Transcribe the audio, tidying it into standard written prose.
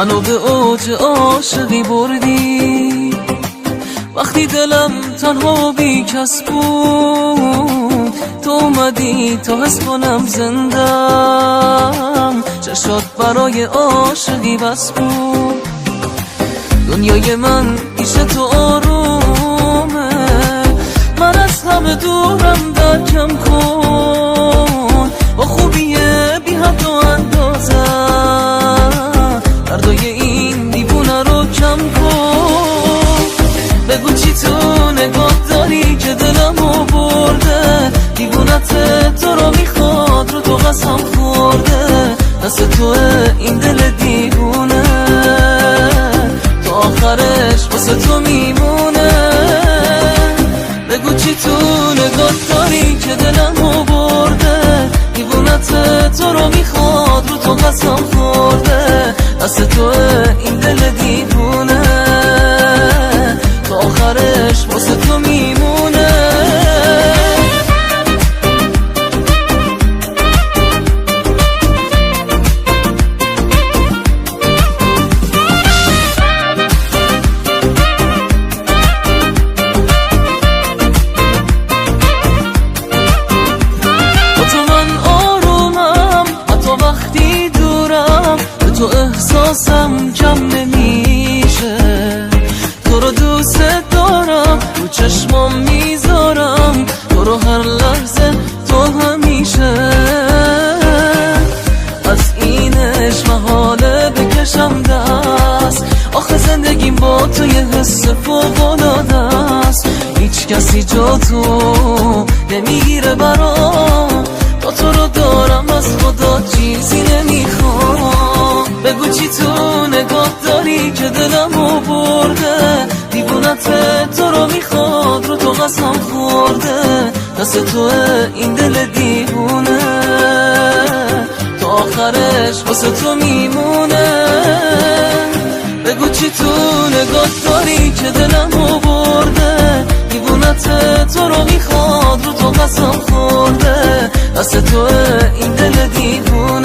منو به اوج عاشقی بردی، وقتی دلم تنها بی کس بود تو اومدی تا حس کنم زندم. چشات برای عاشقی بس بود، دنیای من پیش تو آرومه، من از همه دورم درکم کن، با خوبیه بی حد و اندازه، دردای این دیوونه رو کم کن. بگو چی تو نگاه داری که دلمو برده، دیوونت تو رو میخواد رو تو قسم خورده، دست توه این دل دیوونه تا آخرش واسه تو میمونه. بگو چی تو نگاه داری که دلمو برده، دیوونت تو رو میخواد رو تو قسم خورده، دست توه این دل دیوونه تا آخرش واسه تو میمونه. تو احساسم کم نمیشه، تو رو دوست دارم، تو چشمام میذارم، تو رو هر لحظه تو همیشه. از اینش محاله بکشم دست، آخه زندگیم با تو یه حس فوق‌العاده است، هیچ کسی جا تو نمیگیره برام، تا تو رو دارم از خدا چیزی نمیخوام. بگو چی تو نگاه داری که دلمو برده، دیوونت تو رو میخواد رو تو قسم خورده، دست توه این دل دیوونه تا آخرش واسه تو میمونه. بگو چی تو نگاه داری که دلمو برده، دیوونت تو رو میخواد رو تو قسم خورده، دست توه این دل دیوونه